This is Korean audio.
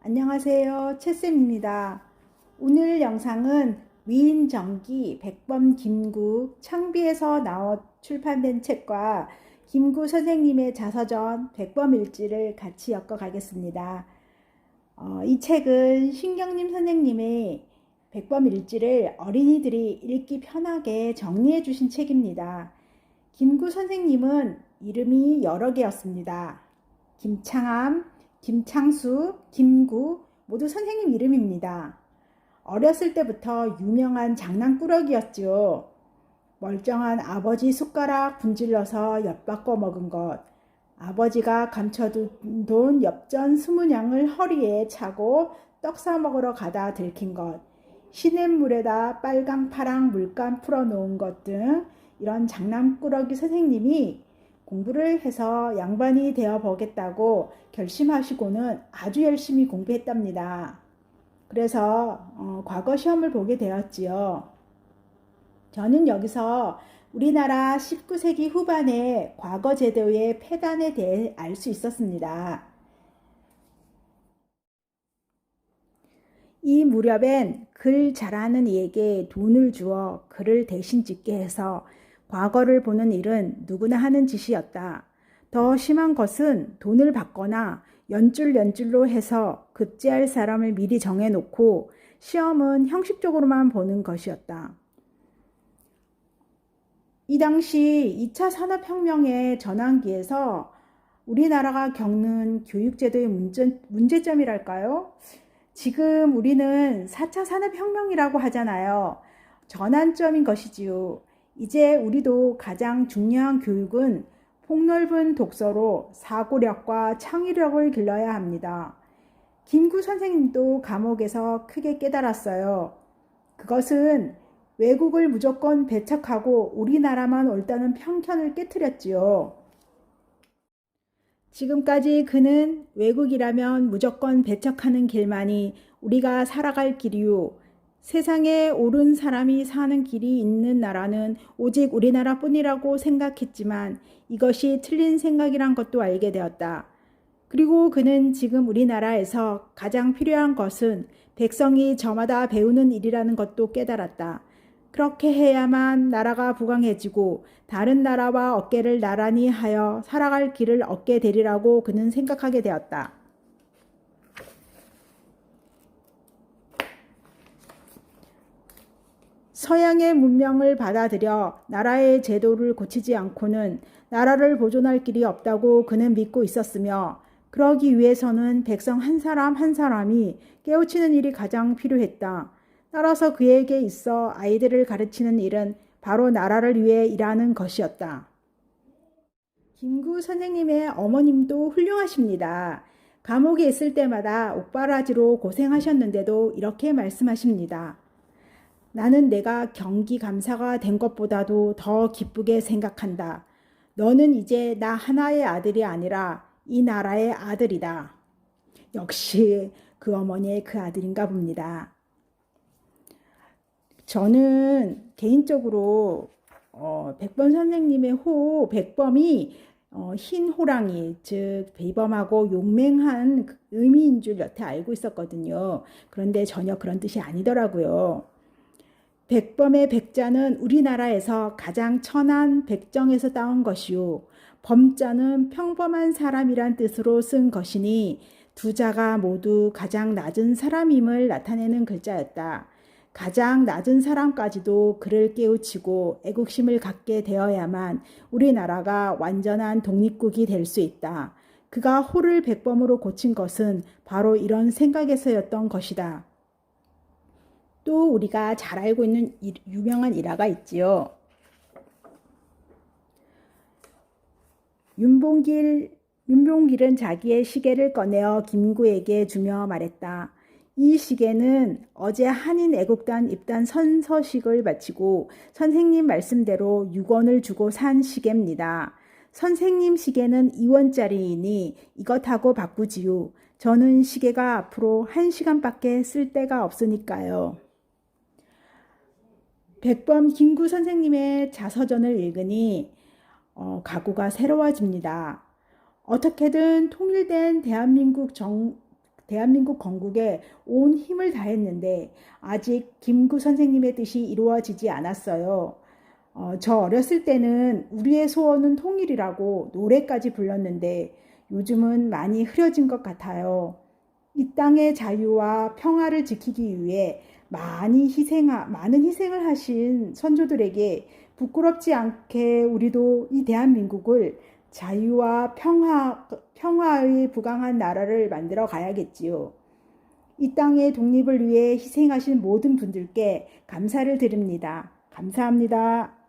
안녕하세요. 채쌤입니다. 오늘 영상은 위인정기 백범 김구 창비에서 나와 출판된 책과 김구 선생님의 자서전 백범일지를 같이 엮어 가겠습니다. 이 책은 신경림 선생님의 백범일지를 어린이들이 읽기 편하게 정리해 주신 책입니다. 김구 선생님은 이름이 여러 개였습니다. 김창암, 김창수, 김구 모두 선생님 이름입니다. 어렸을 때부터 유명한 장난꾸러기였죠. 멀쩡한 아버지 숟가락 분질러서 엿바꿔 먹은 것, 아버지가 감춰둔 돈 엽전 20냥을 허리에 차고 떡 사 먹으러 가다 들킨 것, 시냇물에다 빨강 파랑 물감 풀어놓은 것 등 이런 장난꾸러기 선생님이 공부를 해서 양반이 되어 보겠다고 결심하시고는 아주 열심히 공부했답니다. 그래서 과거 시험을 보게 되었지요. 저는 여기서 우리나라 19세기 후반의 과거 제도의 폐단에 대해 알 수 있었습니다. 이 무렵엔 글 잘하는 이에게 돈을 주어 글을 대신 찍게 해서 과거를 보는 일은 누구나 하는 짓이었다. 더 심한 것은 돈을 받거나 연줄로 해서 급제할 사람을 미리 정해놓고 시험은 형식적으로만 보는 것이었다. 이 당시 2차 산업혁명의 전환기에서 우리나라가 겪는 교육제도의 문제점이랄까요? 지금 우리는 4차 산업혁명이라고 하잖아요. 전환점인 것이지요. 이제 우리도 가장 중요한 교육은 폭넓은 독서로 사고력과 창의력을 길러야 합니다. 김구 선생님도 감옥에서 크게 깨달았어요. 그것은 외국을 무조건 배척하고 우리나라만 옳다는 편견을 깨트렸지요. 지금까지 그는 외국이라면 무조건 배척하는 길만이 우리가 살아갈 길이요. 세상에 옳은 사람이 사는 길이 있는 나라는 오직 우리나라뿐이라고 생각했지만 이것이 틀린 생각이란 것도 알게 되었다. 그리고 그는 지금 우리나라에서 가장 필요한 것은 백성이 저마다 배우는 일이라는 것도 깨달았다. 그렇게 해야만 나라가 부강해지고 다른 나라와 어깨를 나란히 하여 살아갈 길을 얻게 되리라고 그는 생각하게 되었다. 서양의 문명을 받아들여 나라의 제도를 고치지 않고는 나라를 보존할 길이 없다고 그는 믿고 있었으며 그러기 위해서는 백성 한 사람 한 사람이 깨우치는 일이 가장 필요했다. 따라서 그에게 있어 아이들을 가르치는 일은 바로 나라를 위해 일하는 것이었다. 김구 선생님의 어머님도 훌륭하십니다. 감옥에 있을 때마다 옥바라지로 고생하셨는데도 이렇게 말씀하십니다. 나는 내가 경기감사가 된 것보다도 더 기쁘게 생각한다. 너는 이제 나 하나의 아들이 아니라 이 나라의 아들이다. 역시 그 어머니의 그 아들인가 봅니다. 저는 개인적으로 백범 선생님의 백범이 흰 호랑이, 즉 비범하고 용맹한 의미인 줄 여태 알고 있었거든요. 그런데 전혀 그런 뜻이 아니더라고요. 백범의 백자는 우리나라에서 가장 천한 백정에서 따온 것이요. 범자는 평범한 사람이란 뜻으로 쓴 것이니 두 자가 모두 가장 낮은 사람임을 나타내는 글자였다. 가장 낮은 사람까지도 그를 깨우치고 애국심을 갖게 되어야만 우리나라가 완전한 독립국이 될 수 있다. 그가 호를 백범으로 고친 것은 바로 이런 생각에서였던 것이다. 또 우리가 잘 알고 있는 유명한 일화가 있지요. 윤봉길은 자기의 시계를 꺼내어 김구에게 주며 말했다. 이 시계는 어제 한인 애국단 입단 선서식을 마치고 선생님 말씀대로 6원을 주고 산 시계입니다. 선생님 시계는 2원짜리이니 이것하고 바꾸지요. 저는 시계가 앞으로 1시간밖에 쓸 데가 없으니까요. 백범 김구 선생님의 자서전을 읽으니 각오가 새로워집니다. 어떻게든 통일된 대한민국 건국에 온 힘을 다했는데 아직 김구 선생님의 뜻이 이루어지지 않았어요. 저 어렸을 때는 우리의 소원은 통일이라고 노래까지 불렀는데 요즘은 많이 흐려진 것 같아요. 이 땅의 자유와 평화를 지키기 위해 많은 희생을 하신 선조들에게 부끄럽지 않게 우리도 이 대한민국을 자유와 평화의 부강한 나라를 만들어 가야겠지요. 이 땅의 독립을 위해 희생하신 모든 분들께 감사를 드립니다. 감사합니다.